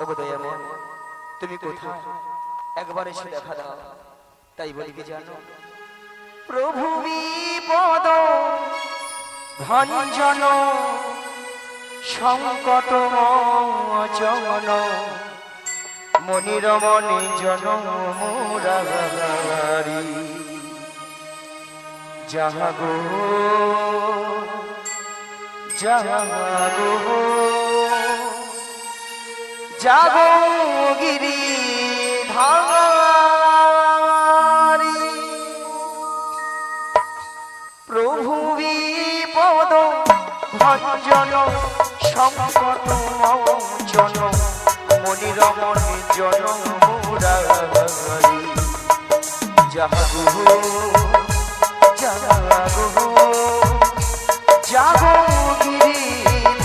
ওগো দয়াময় তুমি কোথায় একবার এসে দেখা দাও। তাই বলি কি জানো, প্রভু বিপদ ভঞ্জন সংকট মোচন মনিরমণি জন মুরারি জাগো জাগো জাগো গিরি ধারি প্রভু বিপদ ভঞ্জন সংকট মোচন মনিরমণি জন মুরারি জাগো জাগো জাগো গিরি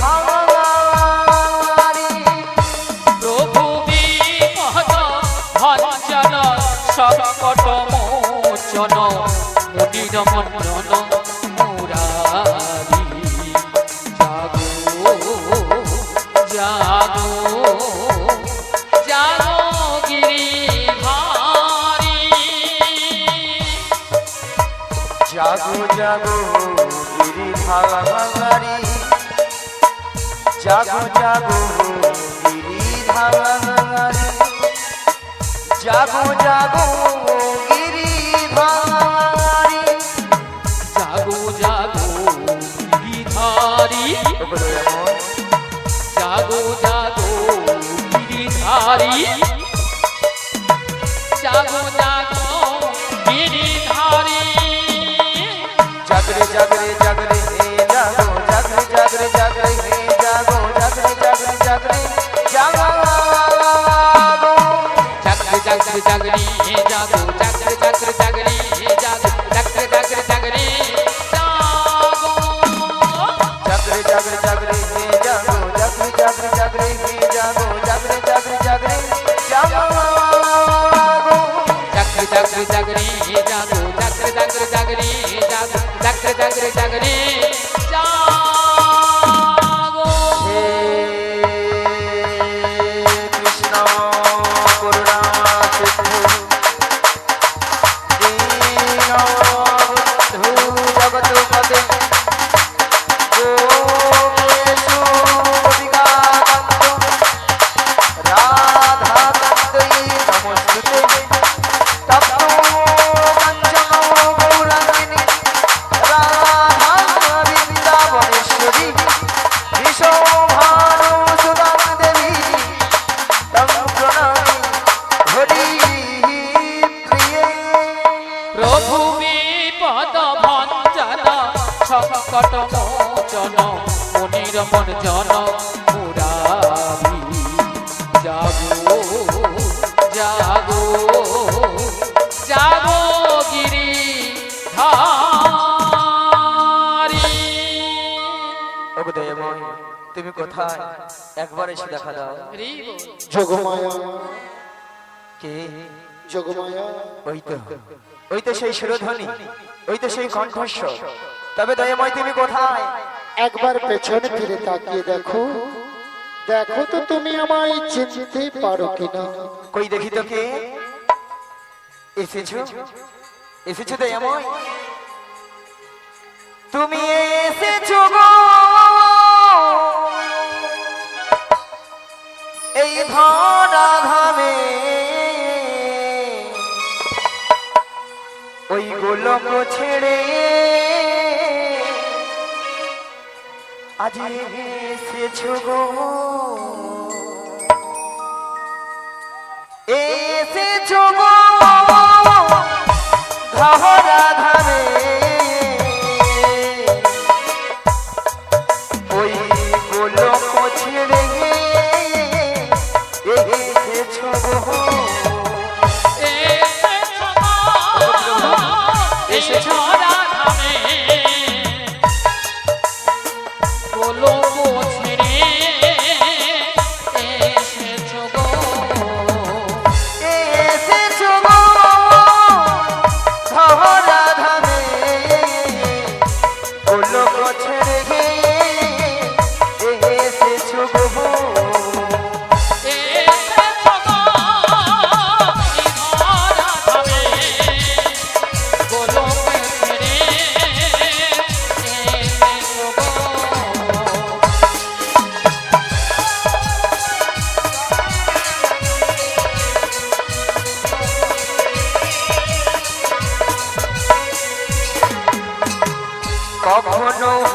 ধারি প্রভু বিপদ ভঞ্জন সংকট মোচন মনিরমণি মুরারি জাগো জাগো জাগো গিরিধারি জাগো জাগো গিরিধারি জাগো জাগো গিরিধারি জাগো জাগো গিরিধারি জাগো জাগো গিরিধারি জাগো জাগো গিরিধারি জাগো জাগো গিরিধারি জাগরে জাগরে জাগরে হে জাগো জাগরে জাগরে জাগরে হে জাগো জাগরে জাগরে জাগরে জাগো জাগরে জাগরে জাগরে হে জাগো জাগরে জাগরে জাগরে হে জাগো জাগরে জাগরে জাগরে জাগো জাগরে জাগরে জাগরে হে জাগো জাগরে জাগরে জাগরে হে জাগো জাগরে জাগরে জাগরে জাগো জাগরে জাগরে জাগরে হে জাগো জাগরে জাগরে জাগরে হে জাগো জাগরে জাগরে জাগরে জাগো হে কৃষ্ণ করুণা সিন্ধু দীনবন্ধু জগৎপতে গোপেশু গোপিকাকান্ত রাধাকান্তৈ নমস্তুতে তপ্ত কাঞ্চন গৌরাঙ্গিনী রাধা বৃন্দাবনেশ্বরী বিশ্বভানুসুতাং দেবী তং প্রণামি হরি প্রিয়ে। প্রভু বিপদ ভঞ্জন সংকট মোচন মনিরমঞ্জন মুরারি জাগো জাগো জাগো গিরিধারি ওগো দয়াময় তুমি কোথায় একবার এসে দেখা দাও। যোগমায়া কে? যোগমায়া ওই তো সেই শিরোধ্বনি, ওই তো সেই কণ্ঠস্বর। তবে দয়াময় তুমি কোথায়? একবার পেছনে ফিরে তাকিয়ে দেখো, দেখো তো তুমি আমায় চিনতে পারো কিনা। কই দেখি তো কে এসেছো? এসেছো দয়াময়, তুমি এসেছো গো এই ধরাধামে, ওই গোলক ছেড়ে আজ এসেছো গো, এসেছো গো ধরাধামে, ওই গোলক ছেড়ে এসেছো গো, এসেছো রাধামে বলো ছেড়ে এসেছো গো, এসেছো গো ধরাধামে, গোলক ছেড়ে এসেছো গো,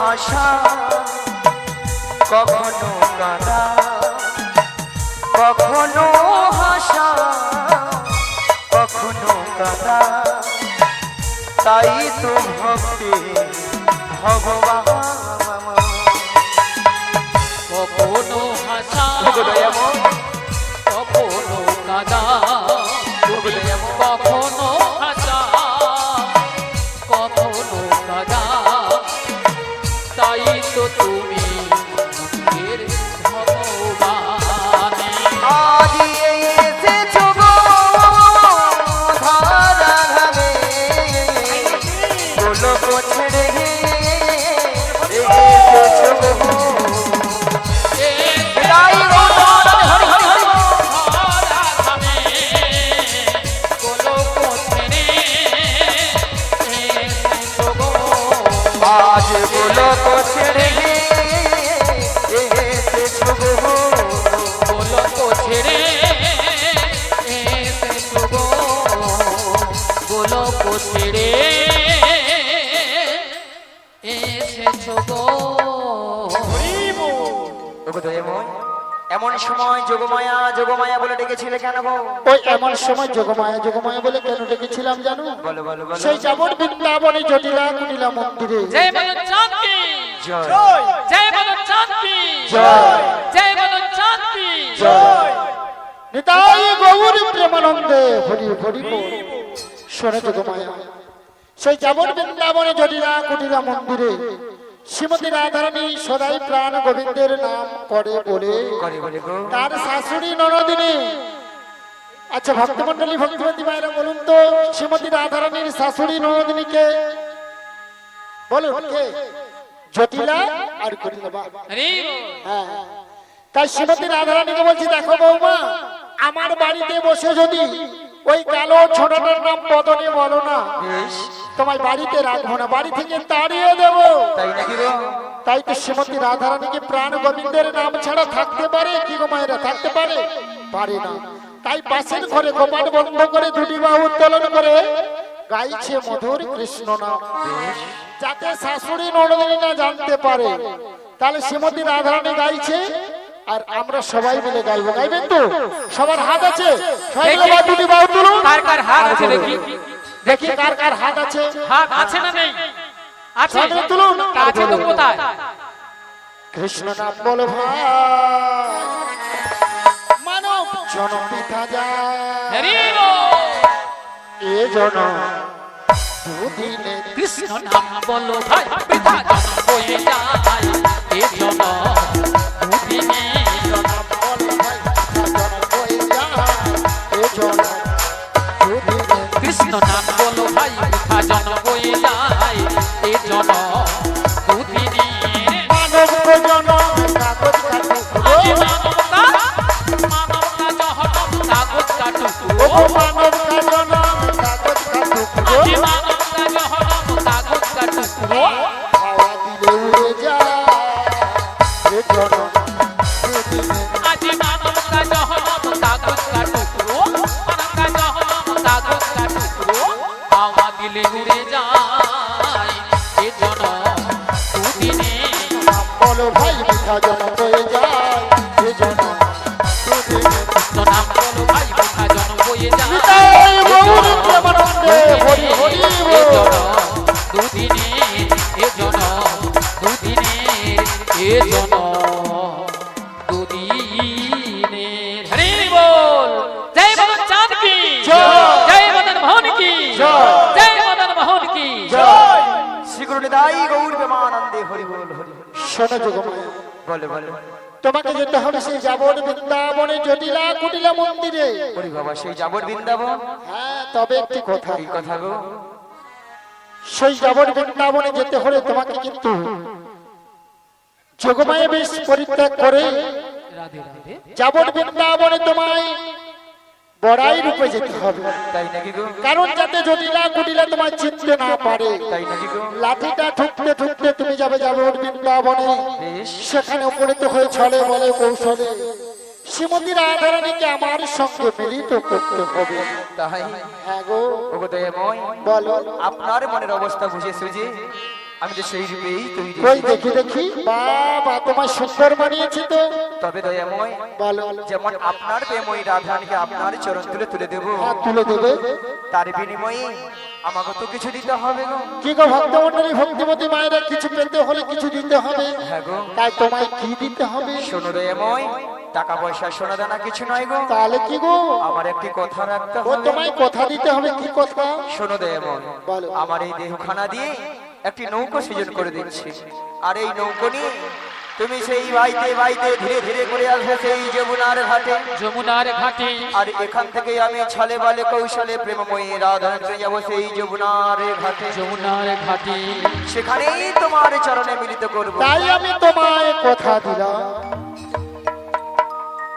হাসা কখনো কাঁদা, কখনো হাসা কখনো কাঁদা, তাই তো ভক্তি ভগবান। কখনো হাসা কখনো কাঁদা, কখনো হাসা কখনো কাঁদা, তাই তো তুমি ভক্তের ভগবান। আজ এসেছো গো ধারা ধামে, গোলক ছেড়ে এসেছো গো। তাই গো হরি হরি হরি আজ গোলক ছেড়ে এসেছো গো। গোলক ছেড়ে এসেছো গো, গোলক ছেড়ে এসেছো গো। ওগো দয়াময়, এমন সময় যোগমায়া যোগমায়া বলে ডেকেছিলে কেন গো? ওই এমন সময় যোগমায়া যোগমায়া বলে কেন ডেকেছিলাম জানো? বলো বলো বলো। সেই যাবর বৃন্দাবনে জটিলা কুটিলা মন্দিরে। জয় বলো চাঁদকি, জয় জয় বলো চাঁদকি, জয় জয় বলো চাঁদকি। জয় নিতাই গৌর প্রেমানন্দে হরি হরি বল। শোনে যোগমায়া, সেই যাবর বৃন্দাবনে জটিলা কুটিলা মন্দিরে শ্রীমতী রাধারানী সদাই প্রাণ গোবিন্দের নাম করে বলে করে বলে গো। তার শাশুড়ি ননদিনী। আচ্ছা ভক্তমন্ডলী ভক্তিবতী মায়েরা বলুন তো, শ্রীমতী রাধারানীর শাশুড়ি ননদিনীকে বলুন কে? জটিলা আর কুটিলা। হরি হ্যাঁ, তাই শ্রীমতী রাধারানীকে বলছি, দেখো বৌমা, আমার বাড়িতে বসে যদি ওই কালো ছোটটার নাম বদনে বলো না, বেশ, তোমায় বাড়িতে রাখবো না, বাড়ি থেকে তাড়িয়ে দেবো। তাই নাকি গো? তাই তো শ্রীমতী রাধারানীকে প্রাণ গোবিন্দের নাম ছাড়া থাকতে পারে কি গো মায়েরা? থাকতে পারে? পারে না। তাই পাশের ঘরে কপাট বন্ধ করে দুটি বাহু উত্তোলন করে গাইছে মধুর কৃষ্ণ নাম, যাতে শাশুড়ি ননদিনী না জানতে পারে। তাহলে শ্রীমতী রাধারানী গাইছে, আর আমরা সবাই মিলে গাইবো। গাইবেন তো? সবার হাত আছে? সবাই মিলে বা দুটি বাহু তুলুন। কার কার হাত আছে দেখি, দেখি কার কার হাত আছে। হাত আছে না নেই? আছে, সবাই মিলে তুলুন। আছে তো কোথায়? কৃষ্ণ নাম বল ভাই, মানব জনম পিতা যায়, হরি বল। এ জনম দুদিনে। কৃষ্ণ নাম বলো ভাই, বৃথা জন্ম হয়ে যায়, এ জন্ম দুদিনে। জনম বল ভাই, জনম হয়ে যায়, এ জনম দুদিনে। কৃষ্ণ নাম বলো ভাই, বৃথা জন্ম হয়ে যায়, এ জন্ম দুদিনে। মানব জনম কাগজ কাটু আজি মানবতা, মানবতা জহরম কাগজ কাটু। ও মানব জনম কাগজ কাটু আজি মানবতা জহরম কাগজ কাটু। হাওয়া দিলে উড়ে যায়, এ জনম দুদিনে। আজি মানবতা জহরম কাগজ কাটু, মানবতা জহরম কাগজ কাটু। হাওয়া দিলে উড়ে যায়, এ জন্ম দুদিনে। বলো ভাই মিঠা জনম হয়ে যায়, এ জনম দুদিনে। কৃষ্ণ নাম বলো ভাই, বৃথা জন্ম হয়ে যায়, নিতাই গৌর প্রেমানন্দে হরি হরি এ বল। জন্ম দুদিনে, এ জন্ম দুদিনে, এ জন্ম দুদিনে। হরি বল। জয় মদন চাঁদ কি, জয়। জয় মদন মোহন কি, জয়। জয় মদন মোহন কি। জয়। শ্রী গুরু নিতাই গৌর প্রেমানন্দে হরি বল হরি হরি। শোনো যোগমায়া, বলে বলে। তোমাকে যেতে হবে সেই যাবর বৃন্দাবনে জটিলা কুটিলা মন্দিরে। ওরে বাবা, সেই যাবর বৃন্দাবন। হ্যাঁ, তবে একটি কথা, এই কথা গো। সেই যাবর বৃন্দাবনে যেতে হলে তোমাকে কিন্তু যোগমায়া বেশ পরিত্যাগ করে রাধে রাধে। যাবর বৃন্দাবনে তোমায় বড়াই রূপে যেতে হবে। তাই নাকি গো? কারণ যাতে জটিলা কুটিলা তোমায় চিনতে না পারে। তাই নাকি গো? লাঠিটা ঠুকতে ঠুকতে তুমি যাবে যাবর বৃন্দাবনে। বেশ, সেখানে উপনীত হয়ে ছলে বলে কৌশলে শ্রীমতী রাধারানীকে আমার সঙ্গে মিলিত করতে হবে। তাই। হ্যাঁ গো, ওগো দয়াময়, বলো। আপনার মনের অবস্থা বুঝে সুঝে আমি তো সেই রূপেই তৈরি। কই দেখি দেখি, বাবা তোমার সুন্দর মানিয়েছে তো। তবে দয়াময়, বলো। যেমন আপনার প্রেমই রাধারানীকে আপনার চরণ তুলে দেব, হ্যাঁ, তুলে দেবে। তার বিনিময়ে আমাকে তো কিছু দিতে হবে গো। কি গো ভক্তমণ্ডলী, ভক্তিমতী মায়েরা কিছু পেতে হলে কিছু দিতে হবে। হ্যাঁ গো। তাই তোমায় কি দিতে হবে? শোনো দয়াময়, টাকা পয়সা সোনা দানা কিছু নয় গো, তাহলে কি গো? আমার একটি কথা রাখতে ও হবে। তোমায় কথা দিতে হবে। কি কথা? শোনো দয়াময়, বলো। আমার এই দেহখানা দিয়ে একটি নৌকো সৃজন করে দিচ্ছি, আর এই নৌকো নিয়ে তুমি সেই বাইতে বাইতে ধীরে ধীরে করে আসবে সেই যমুনার ঘাটে। যমুনার ঘাটে আর এখান থেকে আমি ছলে বলে কৌশলে প্রেমময়ী রাধারানীকে যাব সেই যমুনার ঘাটে। যমুনার ঘাটে সেখানেই তোমার চরণে মিলিত করব। তাই আমি তোমায় কথা দিলাম।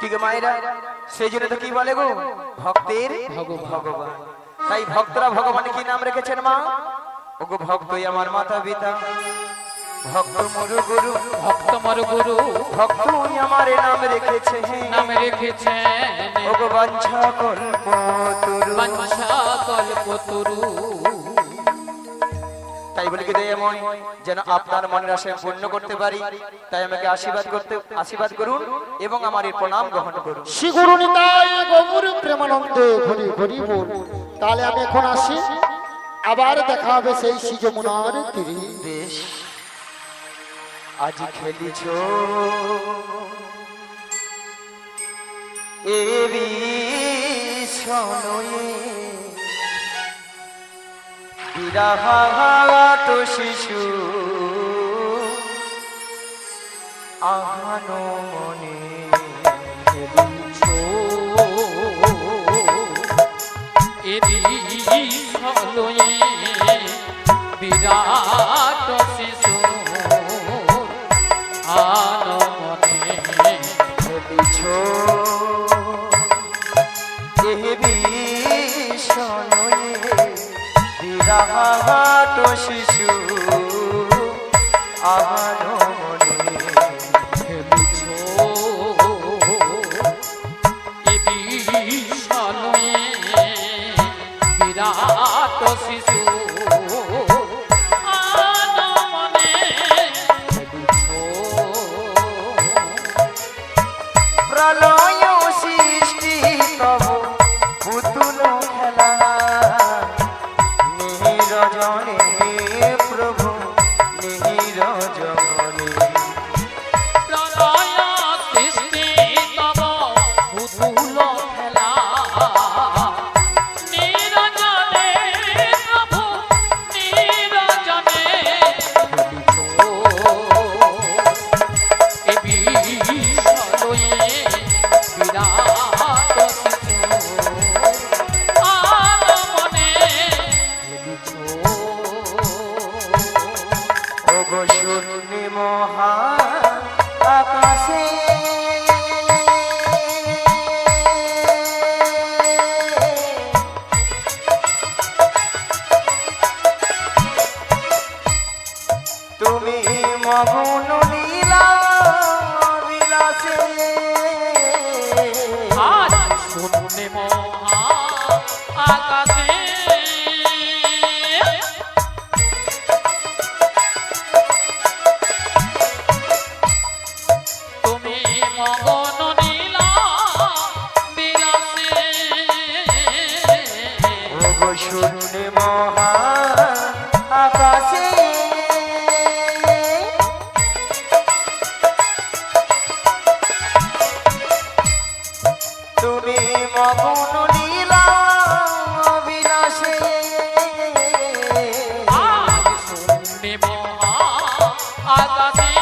ঠিক মায়েরা, সেই জন্য তো কি বলে গো, ভক্তের ভগবান। তাই ভক্তরা ভগবান কি নাম রেখেছেন মা? ওগো ভক্তই আমার মাতা পিতা, ভক্ত মরু গুরু, ভক্ত মর গুরু ভক্তই আমার নাম রেখেছে। নাম রেখেছেন ওগো বাঞ্ছা কল্পতরু। বাঞ্ছা কল্পতরু। তাই বলে কি দয়াময়, যেন আপনার মনের আশা পূর্ণ করতে পারি, তাই আমাকে আশীর্বাদ করুন এবং আমার এই প্রণাম গ্রহণ করুন। শ্রী গুরু নিতাই গৌর প্রেমানন্দে হরি হরি বল। তাহলে আমি এখন আসি, আবার দেখা হবে সেই শ্রী যমুনার তীরে। বেশ, আজ খেলিছ এ বিষণয়ে, বিরাহাত শিশু আহানো মনে। বিরাট শিশু আনমনে খেলিছ এ বিষণয়ে, বিরাহাত শিশু আহানো মনে। খেলিছ এ বিষণয়ে বিরাট শিশু আনমনে খেলিছ। প্রলয় সৃষ্টি তব পুতুল খেলা, নিরজনে প্রভু নিরজনে। প্রলয় সৃষ্টি তব পুতুল খেলা, নিরজনে প্রভু নিরজনে এ বিষণয়ে বিরাট শিশু আনমনে খেলিছ। ওগো শূন্য মহা আকাশে, তুমি মগ্ন লীলা বিলাসে। আজ শূন্যে মহা আকাশে তুমি মগন নীলা বিলাসে। ওগো শূন্য মহা আকাশে, তুমি মগ্ন লীলা বিলাসে। আজ শূন্যে মহা আকাশে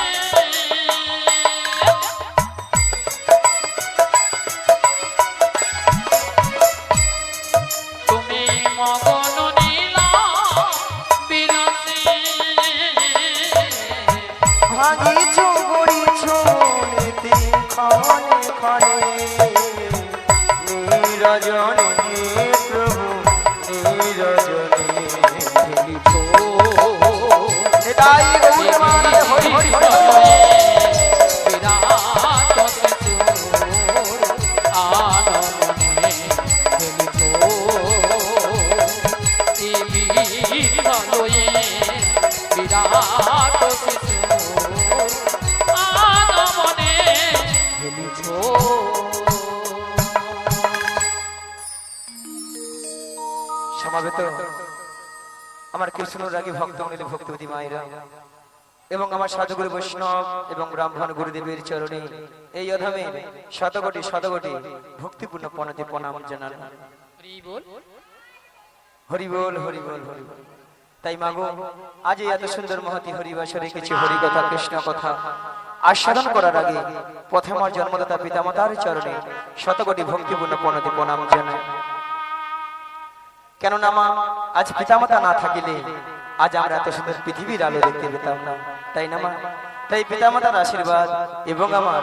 তুমি মগন নীলা বিলাসে। ভাঙিছ গড়িছ নীতি ক্ষণে ক্ষণে, নিরজনে প্রভু নিরজনে। খেলিছ নিতাই গৌর মানবে হরি হরি হরি হরি। বিরাট শিশু আনমনে খেলিছ এ বিষণয়ে বিরাট সমাবেত আমার কৃষ্ণ রাগী ভক্ত মন্ডলী ভক্তবতী মায়েরা এবং আমার সাধুগুরু বৈষ্ণব এবং ব্রাহ্মণ গুরুদেবের চরণে এই অধমে শতকোটি শতকোটি ভক্তিপূর্ণ প্রণতি প্রণাম জানান। হরি বল। হরি বল হরি বল হরি বল। তাই মাগো আজ এই এত সুন্দর মহতি হরিবাসরে কিছু হরি কথা কৃষ্ণ কথা আস্বাদন করার আগে প্রথম আমার জন্মদাতা পিতামাতার চরণে শতকোটি ভক্তিপূর্ণ প্রণতি প্রণাম জানাই। কেননা মা আজ পিতামাতা না থাকিলে আজ আমরা এত সুন্দর পৃথিবীর আলো দেখতে পেতাম না, তাই না মা? তাই পিতামাতার আশীর্বাদ এবং আমার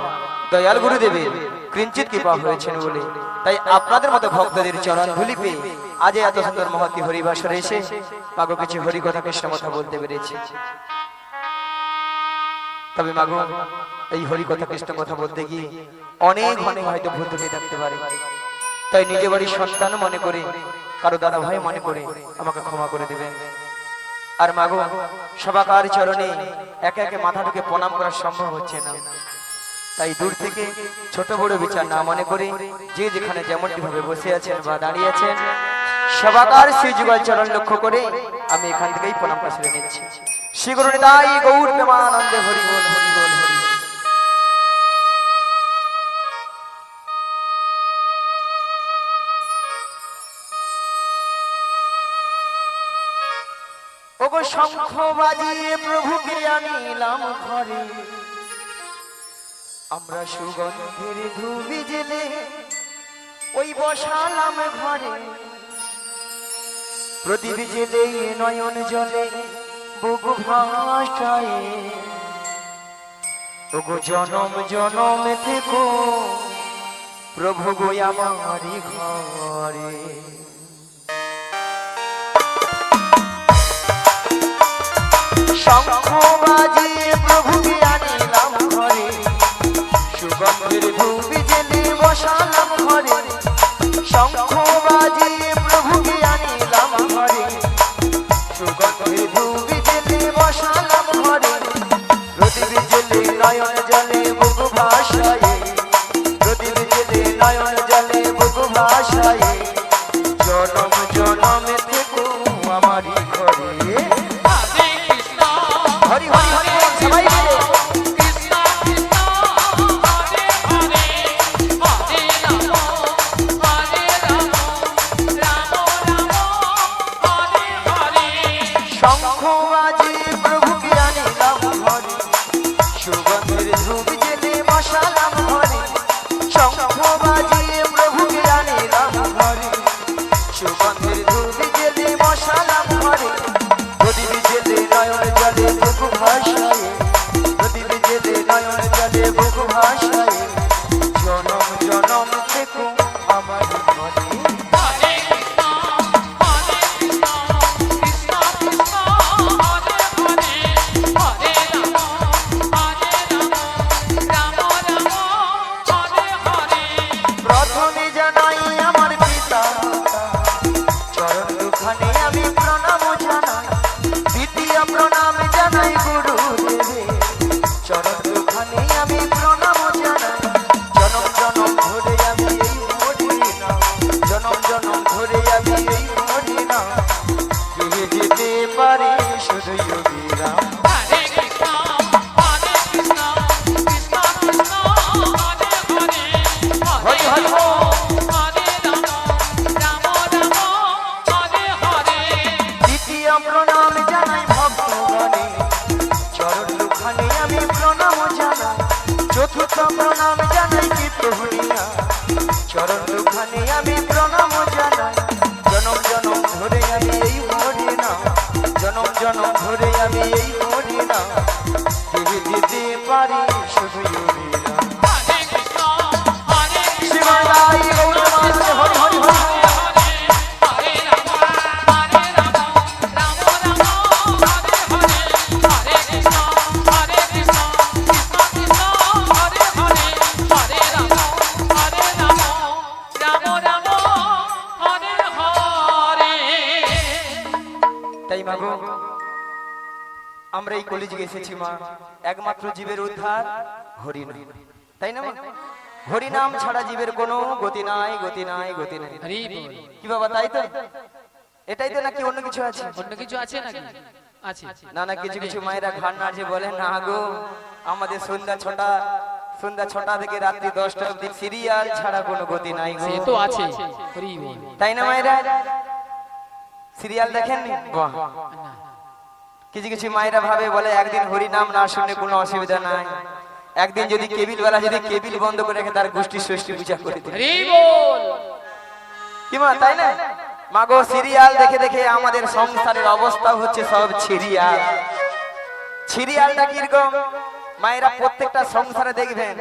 দয়াল গুরুদেবের কিঞ্চিত কৃপা হয়েছেন বলে তাই আপনাদের মতো ভক্তদের চরণ ধুলি পেয়ে আজ এত সুন্দর মহতি হরিবাসরে এসে মাগো কিছু হরি কথা কৃষ্ণ কথা বলতে পেরেছি। তবে মাগো এই হরি কথা কৃষ্ণ কথা বলতে গিয়ে অনেক অনেক হয়তো ভুল ত্রুটি থাকতে পারে, তাই নিজে বাড়ির সন্তান মনে করে কারো দাদা ভাই মনে করে আমাকে ক্ষমা করে দেবেন। আর মাগো সবাকার চরণে একে একে মাথা ঢুকে প্রণাম করা সম্ভব হচ্ছে না, তাই দূর থেকে ছোট বড় বিচার না মনে করে যে যেখানে যেমনটি ভাবে বসে আছেন বা দাঁড়িয়ে আছেন সবাকার শ্রী যুগল চরণ লক্ষ্য করে আমি এখান থেকেই প্রণামটা সেরে নিচ্ছি। শ্রী গুরু নিতাই গৌর প্রেমানন্দে হরি বল হরি বল হরি বল। ওগো শঙ্খ বাজিয়ে প্রভুকে আনিলাম ঘরে, আমরা সুগন্ধের ধুবি জেলে ওই বসালাম ঘরে, প্রদীপ জেলে নয়ন জলে বুকু ভাসায়, ওগো জনম জনম থেকো প্রভু গো আমারি ঘরে। শঙ্খ বাজিয়ে প্রভুকে আনিলাম ঘরে, সুগন্ধের ধুবি জেলে বসালাম ঘরে, শঙ্খ বাজিয়ে প্রভুকে আনিলাম ঘরে, সুগন্ধের ধুবি জেলে বসালাম ঘরে, প্রদীপ জেলে নয়ন জলে বুক ভাসায়, প্রদীপ জেলে নয়ন জলে বুক ভাসায়, জনম জনম থেকো আমারি ঘরে। হরি হরি হরি সবাই মিলে কৃষ্ণ কৃষ্ণ হরে হরে, হরে রাম হরে রাম, রাম রাম হরে হরে। শঙ্খ বাজিয়ে প্রভুকে আনিলাম ঘরে, সুগন্ধের ধূপ জেলে বসালাম ঘরে, শঙ্খ বাজিয়ে প্রভুকে আনিলাম ঘরে, সুগন্ধের ধূপ জেলে বসালাম ঘরে, প্রদীপ জেলে নয়ন জলে বুক ভাসায়, প্রদীপ জেলে নয়ন জলে বুক ভাসায়, জনম জনম থেকো আমার ঘরে। হরে কৃষ্ণ হরে কৃষ্ণ, কৃষ্ণ কৃষ্ণ হরে হরে, হরে রাম হরে রাম, রাম রাম হরে হরে। প্রথমে জানাই আমার পিতা চরণ দুখানে আমি প্রণাম জানাই, দ্বিতীয় প্রণাম জানাই গুরুদেবে চরণ দুখানে আমি প্রণাম জানাই, জনম জনম ধরে আমি এই হরি নাম, জনম জনম ধরে আমি এই হরি নাম, কে যেতে পারে শুধু যোগী রাম। হরে কৃষ্ণ হরে কৃষ্ণ, কৃষ্ণ কৃষ্ণ হরে হরে, হরে হরি হরি রাম হরে রাম, রাম রাম হরে হরে। দ্বিতীয় প্রণাম জানাই ভক্তগণে চরণ দুখানে আমি প্রণাম জানাই, চতুর্থ প্রণাম জানাই কীর্তনিয়া চরণ দুখানে আমি প্রণাম জানাই, জনম জনম ধরে আমি এই হরি নাম, জনম জনম ধরে আমি এই হরি নাম, দিদি দিতে পারি শুধু হরি নাম। হরে কৃষ্ণ হরে কৃষ্ণ, শিবাই গৌর মানন্দে হরি হরি হরি। হরে রাম হরে রাম, রাম রাম হরে হরে, হরে কৃষ্ণ হরে কৃষ্ণ, কৃষ্ণ কৃষ্ণ হরে হরে, হরে রাম হরে রাম, রাম রাম হরে হরে। তাই মাগো আমরা এই কলিযুগে এসেছি মা একমাত্র জীবের উদ্ধার হরি নাম, তাই না মা? হরি নাম ছাড়া জীবের কোনো গতি নাই গতি নাই গতি নাই। হরি বল। কি বাবা তাই তো? এটাই তো নাকি অন্য কিছু আছে? অন্য কিছু আছে নাকি? আছে। না না, কিছু কিছু মায়েরা ঘাড় নাড়ছে বলে না গো, আমাদের সন্ধ্যা ছটা থেকে রাত্রি 10টা অবধি সিরিয়াল ছাড়া কোনো গতি নাই গো। সে তো আছে। হরি বল। তাই না মায়েরা? সিরিয়াল দেখেননি? বাহ। না। কিছু কিছু মায়েরা ভাবে বলে একদিন হরি নাম না শুনলে কোনো অসুবিধা নাই, একদিন যদি কেবিল বেলা যদি কেবিল বন্ধ করে রেখে তার গোষ্ঠী ষষ্ঠী পূজা করে দেয়। হরি বল। কি মা, তাই না? মাগো, সিরিয়াল দেখে দেখে আমাদের সংসারের অবস্থা হচ্ছে সব সিরিয়াল। সিরিয়ালটা কিরকম মায়েরা প্রত্যেকটা সংসারে দেখবেন,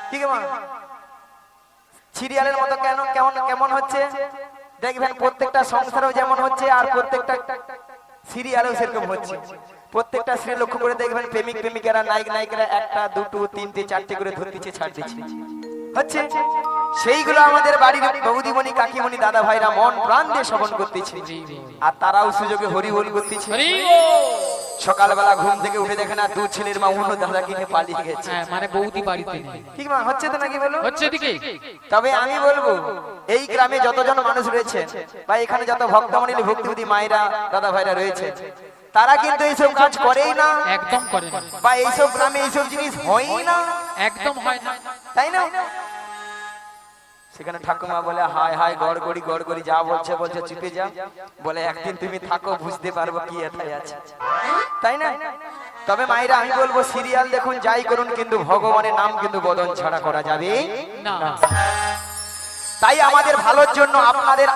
কি গো মা? সিরিয়ালের মতো কেন কেমন কেমন হচ্ছে দেখবেন, প্রত্যেকটা সংসারেও যেমন হচ্ছে আর প্রত্যেকটা সিরিয়ালেও সেরকম হচ্ছে। প্রত্যেকটা সিরিয়াল লক্ষ্য করে দেখবেন প্রেমিক প্রেমিকারা নায়ক নায়িকারা একটা দুটো তিনটে চারটে করে ধরতেছে ছাড় দিচ্ছে হচ্ছে। সেইগুলো আমাদের বাড়ির বৌদিমণি কাকিমণি দাদা ভাইরা মন প্রাণ দিয়ে শ্রবণ করতেছে, আর তারাও সুযোগে হরি বল করতেছে। হরি বল। সকালবেলা ঘুম থেকে উঠে দেখে না দু ছেলের মা অন্য দাদা কিনে পালিয়ে গেছে। হ্যাঁ, মানে বৌদি বাড়িতে নেই। ঠিক মা, হচ্ছে তো নাকি বলো? হচ্ছে দিকে। তবে আমি বলবো এই গ্রামে যতজন মানুষ রয়েছে বা এখানে যত ভক্তমণ্ডলী ভক্তিবতী মায়েরা দাদা ভাইরা রয়েছে, তারা কিন্তু এইসব কাজ করেই না, একদম করে না, বা এইসব গ্রামে এইসব জিনিস হয়ই না, একদম হয় না, তাই না? সেখানে ঠাকুমা বলে হায় হায় গড়গড়ি গড়গড়ি, যা বলছে বলছে চুপে যা, বলে একদিন তুমি থাকো বুঝতে পারবো কি এথায় আছে, তাই না? তবে মায়েরা আমি বলবো সিরিয়াল দেখুন যাই করুন, কিন্তু ভগবানের নাম কিন্তু বদন ছাড়া করা যাবে না। তাই আমাদের ভালোর জন্য আপনাদের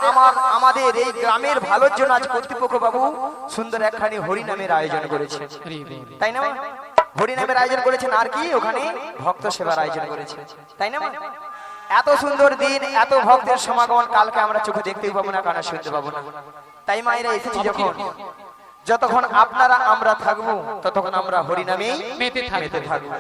আমাদের এই গ্রামের ভালোর জন্য আজ কর্তৃপক্ষ বাবু সুন্দর একখানি হরিনামের আয়োজন করেছে, হরি বল। তাই না? হরিনামের আয়োজন করেছেন আর কি ওখানে ভক্ত সেবার আয়োজন করেছে, তাই না? এত সুন্দর দিন, এত ভক্তের সমাগম কালকে আমরা চোখে দেখতেই পাবো না, কানে শুনতে পাবো না। তাই মায়েরা এসেছি যখন, যতক্ষণ আপনারা আমরা থাকবো ততক্ষণ আমরা হরিনামেই মেতে মেতে থাকবো।